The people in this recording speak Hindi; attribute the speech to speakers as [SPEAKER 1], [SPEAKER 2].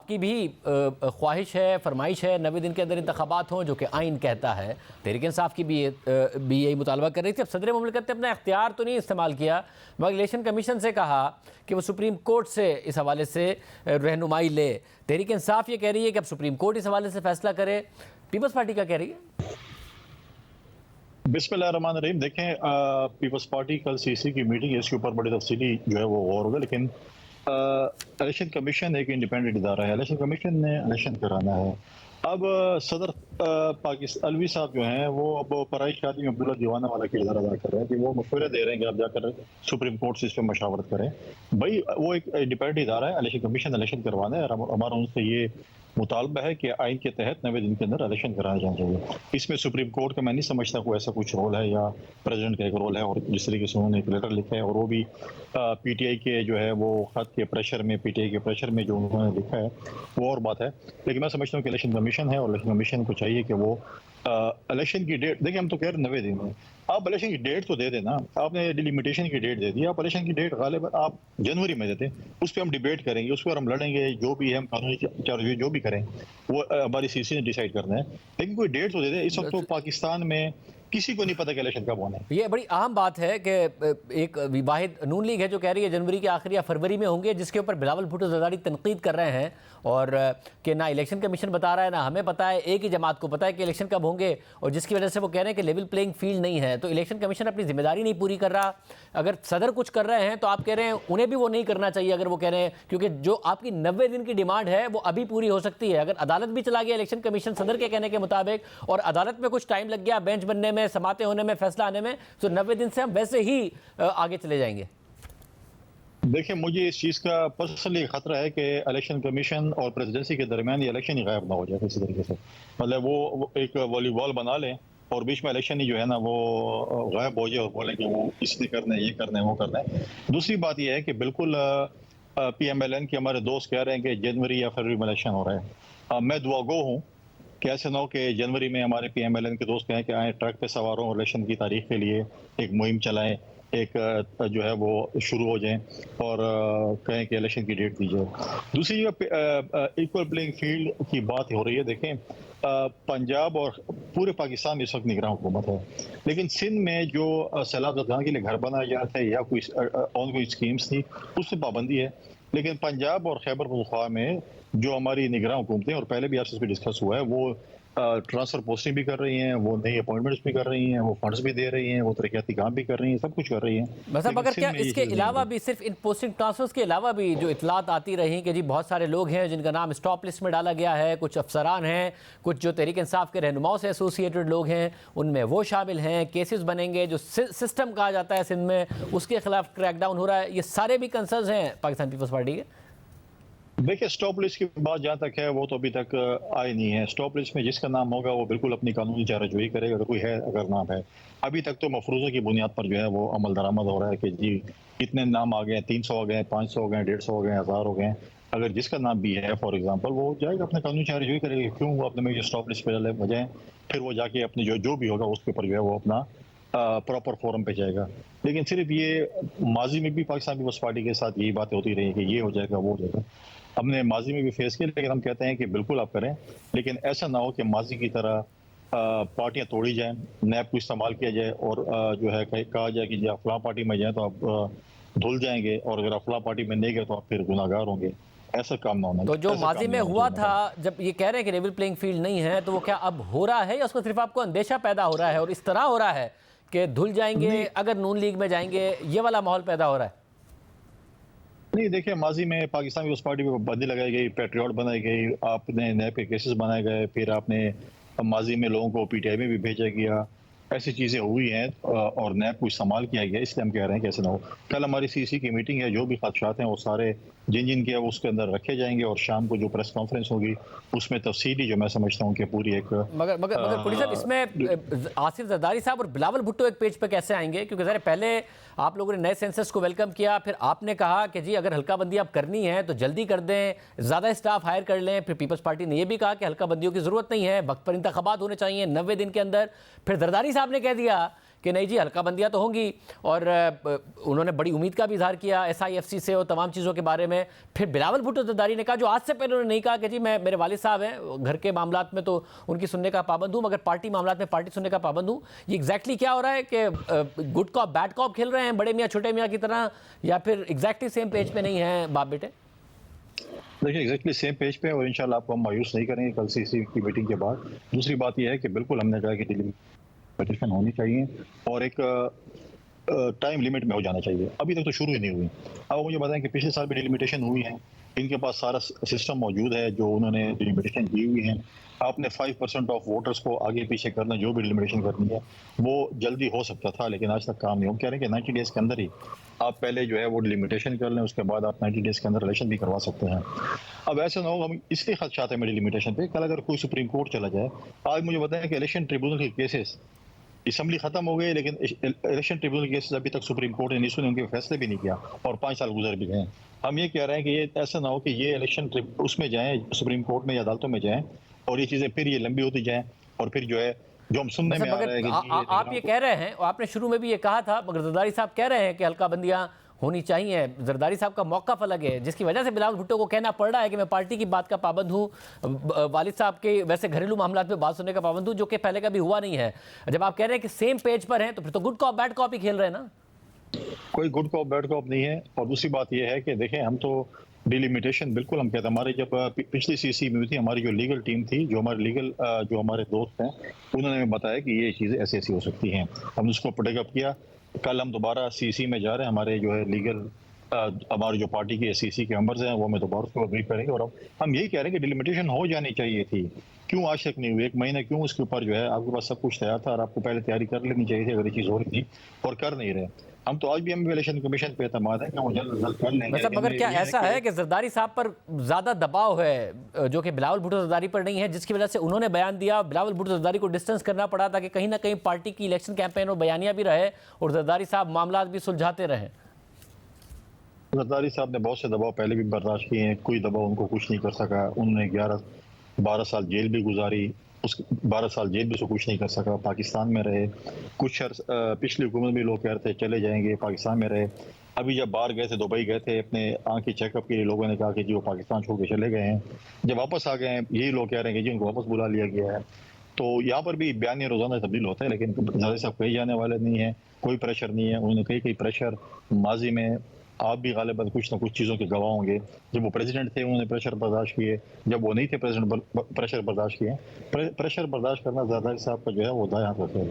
[SPEAKER 1] आपकी भी ख्वाहिश है, फरमाइश है 90 दिन के अंदर इंतखाबात हों, जो कि आइन कहता है। तहरीक इंसाफ की भी यही मुतालबा कर रही थी। अब सदर मुमलिकत ने अपना इख्तियार तो नहीं इस्तेमाल किया, मगर इलेक्शन कमीशन से कहा कि वो सुप्रीम कोर्ट से इस हवाले से रहनुमाई ले। तहरीक इंसाफ ये कह रही है कि अब सुप्रीम कोर्ट इस हवाले से फैसला करे। पीपल्स पार्टी क्या कह रही है?
[SPEAKER 2] बिस्मिल्लाहिर्रहमानिर्रहीम। देखें, पीपल्स पार्टी कल सीसी की मीटिंग है, इसके ऊपर बड़ी तफसीली जो है वो गौर होगा। लेकिन इलेक्शन कमीशन एक इंडिपेंडेंट इदारा है, इलेक्शन कमीशन ने इलेक्शन कराना है। अब सदर पाकिस्तान अलवी साहब जो हैं वो अब पराई शादी में अब्दुल्ला दीवाना वाला किरदार अदा कर रहे हैं कि वो मशवरे दे रहे हैं कि आप जाकर सुप्रीम कोर्ट से इस पर मशावरत करें। भाई वो एक इंडिपेंडेंट इदारा है, इलेक्शन कमीशन इलेक्शन करवाना है। हमारा उनसे ये मुतालबा है कि आइन के तहत 90 दिन के अंदर इलेक्शन कराया जाना चाहिए। इसमें सुप्रीम कोर्ट का मैं नहीं समझता कोई ऐसा कुछ रोल है या प्रेसिडेंट का एक रोल है। और जिस तरीके से उन्होंने एक लेटर लिखा है और वो भी पीटीआई के जो है वो खत के प्रेशर में, पीटीआई के प्रेशर में जो उन्होंने लिखा है वो और बात है। लेकिन मैं समझता हूँ कि इलेक्शन कमीशन है और इलेक्शन कमीशन को चाहिए कि वो इलेक्शन की डेट, देखिए हम तो कह रहे 90 दिन में, आप इलेक्शन की डेट तो दे देना। आपने डिलिमिटेशन की डेट दे दी, आप इलेक्शन की डेट गालिब आप जनवरी में देते, उस पर हम डिबेट करेंगे, उस पर हम लड़ेंगे, जो भी है हम कानूनी चार्ज जो भी करें वो हमारी सीसी ने डिसाइड करना है। लेकिन कोई डेट तो दे दे। इस वक्त तो पाकिस्तान में किसी को नहीं पता कि इलेक्शन कब होना है।
[SPEAKER 1] ये बड़ी अहम बात है कि एक वाहिद नून लीग है जो कह रही है जनवरी के आखिर या फरवरी में होंगे, जिसके ऊपर बिलावल भुट्टो ज़रदारी तनकीद कर रहे हैं और कि ना इलेक्शन कमीशन बता रहा है ना हमें पता है, एक ही जमात को पता है कि इलेक्शन कब होंगे, और जिसकी वजह से वो कह रहे हैं कि लेवल प्लेइंग फील्ड नहीं है। तो इलेक्शन कमीशन अपनी जिम्मेदारी नहीं पूरी कर रहा। अगर सदर कुछ कर रहे हैं तो आप कह रहे हैं उन्हें भी वो नहीं करना चाहिए, अगर वो कह रहे हैं, क्योंकि जो आपकी 90 दिन की डिमांड है वो अभी पूरी हो सकती है। अगर अदालत भी चला गया इलेक्शन कमीशन सदर के कहने के मुताबिक और अदालत में कुछ टाइम लग गया बेंच बनने में, समाते होने में, फैसला आने में, तो 90 दिन से हम वैसे ही आगे चले जाएंगे।
[SPEAKER 2] देखिए, मुझे इस चीज़ का पर्सनली खतरा है कि इलेक्शन कमीशन और प्रेसिडेंसी के दरमियान ये इलेक्शन ही गायब ना हो जाए किसी तरीके से। मतलब वो एक वॉलीबॉल बना लें और बीच में इलेक्शन ही जो है ना वो गायब हो जाए और बोले कि वो इसने करना है, ये करना है, वो करना है। दूसरी बात यह है कि बिल्कुल PMLN के हमारे दोस्त कह रहे हैं कि जनवरी या फरवरी में इलेक्शन हो रहा है। मैं दुआगो हूँ कि ऐसे ना हो कि जनवरी में हमारे PMLN के दोस्त कहें कि आए ट्रक पे सवार हों, इलेक्शन की तारीख के लिए एक मुहिम चलाएं, एक जो है वो शुरू हो जाएं और कहें कि इलेक्शन की डेट दी जाए। दूसरी जो इक्वल प्लेइंग फील्ड की बात हो रही है, देखें पंजाब और पूरे पाकिस्तान में इस वक्त निगरान हुकूमत है, लेकिन सिंध में जो सैलाब ज़दगान के लिए घर बनाया जाता है या कोई और कोई स्कीम्स थी उस पर पाबंदी है। लेकिन पंजाब और खैबर पख्तूनख्वा में जो हमारी निगरान हुकूमतें, और पहले भी आपसे इस पर डिस्कस हुआ है, वो ट्रांसफर पोस्टिंग भी कर रही हैं, वो नई अपॉइंटमेंट्स भी कर रही हैं, वो फंड्स भी दे रही हैं, वो तरक्याती काम भी कर रही हैं, सब कुछ कर रही हैं।
[SPEAKER 1] मतलब अगर क्या इसके अलावा भी, सिर्फ इन पोस्टिंग ट्रांसफर्स के अलावा भी जो इतलात आती रही कि जी बहुत सारे लोग हैं जिनका नाम स्टॉप लिस्ट में डाला गया है, कुछ अफसरान हैं, कुछ जो तहरीक इंसाफ के रहनुमाओं से एसोसिएटेड लोग हैं उनमें वो शामिल हैं, केसेस बनेंगे, जो सिस्टम कहा जाता है सिंध में उसके खिलाफ क्रैकडाउन हो रहा है, ये सारे भी कंसर्न्स हैं पाकिस्तान पीपल्स पार्टी के?
[SPEAKER 2] देखिए, स्टॉप लिस्ट की बात जहाँ तक है वो तो अभी तक आई नहीं है। स्टॉप लिस्ट में जिसका नाम होगा वो बिल्कुल अपनी कानूनी चाराजोई करेगा, अगर कोई है, अगर नाम है। अभी तक तो मफरूज़ों की बुनियाद पर जो है वो अमल दरामद हो रहा है कि जी कितने नाम आ गए, 300 हो गए, 500 हो गए, 150 हो गए, 1000 हो गए। अगर जिसका नाम भी है फॉर एग्जाम्पल, वो जाएगा अपने कानूनी चाराजोई करेगा, क्यों वो अपने में जो स्टॉप लिस्ट पे बजाएं, फिर वो जाके अपने जो भी होगा उसके ऊपर जो है वो अपना प्रॉपर फोरम पे जाएगा। लेकिन सिर्फ ये माजी में भी पाकिस्तान पीपल्स पार्टी के साथ यही बातें होती रही कि ये हो जाएगा, वो हो जाएगा। हमने माजी में भी फेस किया, लेकिन हम कहते हैं कि बिल्कुल आप करें, लेकिन ऐसा ना हो कि माजी की तरह पार्टियां तोड़ी जाएं, नैब को इस्तेमाल किया जाए और जो है कहा जाए कि जी आप फलां पार्टी में जाएं तो आप धुल जाएंगे और अगर आप फलां पार्टी में नहीं गए तो आप फिर गुनाहगार होंगे। ऐसा काम ना होना।
[SPEAKER 1] तो जो माजी में हुआ था, जब ये कह रहे हैं कि लेवल प्लेइंग फील्ड नहीं है, तो वो क्या अब हो रहा है या उसको सिर्फ आपको अंदेशा पैदा हो रहा है और इस तरह हो रहा है कि धुल जाएंगे अगर नून लीग में जाएंगे, ये वाला माहौल पैदा हो रहा है?
[SPEAKER 2] नहीं, देखिए, माजी में पाकिस्तान पीपल्स पार्टी पर बंदी लगाई गई, पेट्रियट बनाई गई, आपने नैब के केसेस बनाए गए, फिर आपने माजी में लोगों को PTI में भी भेजा गया, ऐसी चीज़ें हुई हैं और नैब को इस्तेमाल किया गया। इसलिए हम कह रहे हैं कि ऐसे ना हो। कल हमारी CC की मीटिंग है, जो भी खदशात हैं वो सारे जिन के उसके अंदर रखे जाएंगे और शाम को जो प्रेस कॉन्फ्रेंस होगी उसमें तफसीली जो मैं समझता हूँ कि पूरी एक
[SPEAKER 1] मगर पुलिस साहब, इसमें आसिफ जरदारी साहब और बिलावल भुट्टो एक पेज पे कैसे आएंगे? क्योंकि ज़रा पहले आप लोगों ने नए सेंसस को वेलकम किया, फिर आपने कहा कि जी अगर हल्का बंदी आप करनी है तो जल्दी कर दें, ज़्यादा स्टाफ हायर कर लें। फिर पीपल्स पार्टी ने यह भी कहा कि हल्का बंदियों की ज़रूरत नहीं है, वक्त पर इंतखाबात होने चाहिए 90 दिन के अंदर। फिर जरदारी साहब ने कह दिया कि नहीं जी हल्काबंदियाँ तो होंगी, और उन्होंने बड़ी उम्मीद का भी इजहार किया SIFC से और तमाम चीज़ों के बारे में। फिर बिलावल भुट्टो जरदारी ने कहा, जो आज से पहले उन्होंने नहीं कहा कि जी मैं, मेरे वालिद साहब हैं, घर के मामलात में तो उनकी सुनने का पाबंद हूँ, मगर पार्टी मामलात में पार्टी सुनने का पाबंद हूँ। ये एग्जैक्टली क्या हो रहा है कि गुड कॉप बैड कॉप खेल रहे हैं बड़े मियाँ छोटे मियाँ की तरह, या फिर एग्जैक्टली सेम पेज पे नहीं है बाप बेटे?
[SPEAKER 2] देखिए एग्जैक्टली सेम पेज पे, और इंशाल्लाह आपको हम मायूस नहीं करेंगे कल सीसी की मीटिंग के बाद। दूसरी बात यह है कि बिल्कुल हमने कहा कि डिलिमिटेशन होनी चाहिए और एक टाइम लिमिट में हो जाना चाहिए। अभी तक तो शुरू ही नहीं हुई। अब मुझे बताएं कि पिछले साल भी डिलिमिटेशन हुई है, इनके पास सारा सिस्टम मौजूद है जो उन्होंने डिलिमिटेशन की हुई है। आपने 5% ऑफ वोटर्स को आगे पीछे करना, जो भी डिलिमिटेशन करनी है वो जल्दी हो सकता था, लेकिन आज तक काम नहीं हो। कह रहे हैं कि 90 डेज के अंदर ही आप पहले जो है वो डिलिमिटेशन कर लें, उसके बाद आप 90 डेज के अंदर इलेक्शन भी करवा सकते हैं। अब ऐसा ना हो, हम इसलिए खदशात हैं डिलिमिटेशन पे, कल अगर कोई सुप्रीम कोर्ट चला जाए। आज मुझे बताएं कि इलेक्शन ट्रिब्यूनल के केसेस, असम्बली खत्म हो गई लेकिन इलेक्शन ट्रिब्यूनल के केसेस अभी तक सुप्रीम कोर्ट ने नहीं सुने, उनके फैसले भी नहीं किया और 5 साल गुजर भी गए। हम ये कह रहे हैं कि ये ऐसा ना हो कि ये इलेक्शन उसमें जाएं, सुप्रीम कोर्ट में या अदालतों में जाएं, और ये चीजें फिर ये लंबी होती जाएं, और फिर जो है जो हम सुनने में आ रहा है कि
[SPEAKER 1] आप ये कह रहे हैं, और आपने शुरू में भी ये कहा था, मगर जरदारी साहब कह रहे हैं कि हल्काबंदियां होनी चाहिए। जरदारी साहब का मौक़िफ़ अलग है, जिसकी वजह से बिलावल भुट्टो को कहना पड़ रहा है कि मैं पार्टी की बात का पाबंद हूँ, वालिद साहब के वैसे घरेलू मामलात में बात सुनने का पाबंद हूँ, जो कि पहले कभी हुआ नहीं है। जब आप कह रहे हैं कि सेम पेज पर हैं, तो फिर तो गुड कॉप बैड कॉप ही खेल रहे हैं ना?
[SPEAKER 2] कोई गुड कॉप बैड कॉप नहीं है। और दूसरी बात यह है कि देखें, हम तो डिलिमिटेशन बिल्कुल हम कहते हैं, हमारे जब पिछली सीसी में हुई थी, हमारी जो लीगल टीम थी, जो हमारे दोस्त हैं, उन्होंने हमें बताया कि ये चीज़ें ऐसी ऐसी हो सकती हैं। हमने उसको प्रोटेक्ट किया। कल हम दोबारा सीसी में जा रहे हैं, हमारे जो है लीगल हमारे जो पार्टी के सीसी के मेंबर्स हैं वो हमें दोबारा उसको अग्री करेंगे, और हम यही कह रहे हैं कि डिलिमिटेशन हो जानी चाहिए थी। क्यों आज तक नहीं हुई? 1 महीना क्यों उसके ऊपर जो है, आपके पास सब कुछ तैयार था और आपको पहले तैयारी कर लेनी चाहिए थी अगर ये चीज़ हो रही थी, और कर नहीं रहे। हम तो आज भी हम इलेक्शन कमीशन पे एतमाद है कि वो जल्द जल्द कर लेंगे।
[SPEAKER 1] मतलब मगर क्या ऐसा है कि जरदारी साहब पर ज़्यादा दबाव है जो कि बिलावल भुट्टो जरदारी पर नहीं है, जिसकी वजह से उन्होंने बयान दिया, बिलावल भुट्टो जरदारी को डिस्टेंस करना पड़ा ताकि कहीं ना कहीं पार्टी की इलेक्शन कैंपेन और बयानियां भी रहे और जरदारी साहब मामला भी सुलझाते रहे?
[SPEAKER 2] जरदारी साहब ने बहुत से दबाव पहले भी बर्दाश्त किए हैं, कोई दबाव उनको कुछ नहीं कर सका। उन्होंने 11-12 साल जेल भी गुजारी, उस 12 साल जेल भी से कुछ नहीं कर सका। पाकिस्तान में रहे कुछ पिछली हुकूमत में लोग कह रहे थे चले जाएंगे, पाकिस्तान में रहे। अभी जब बाहर गए थे, दुबई गए थे अपने आँख की चेकअप के लिए, लोगों ने कहा कि जी वो पाकिस्तान छोड़ के चले गए हैं। जब वापस आ गए हैं, यही लोग कह रहे हैं कि जी उनको वापस बुला लिया गया है। तो यहाँ पर भी बयान रोजाना तब्दील होता है, लेकिन जरदारी साहब कहीं जाने वाले नहीं है, कोई प्रेशर नहीं है। उन्होंने कई प्रेशर माजी में, आप भी गालिबन कुछ ना कुछ चीज़ों के गवाह होंगे। जब वो प्रेसिडेंट थे उन्होंने प्रेशर बर्दाश्त किए, जब वो नहीं थे प्रेसिडेंट प्रेशर बर्दाश्त किए। प्रेशर बर्दाश्त करना जरदारी साहब का जो है वो दायां हाथ होता है।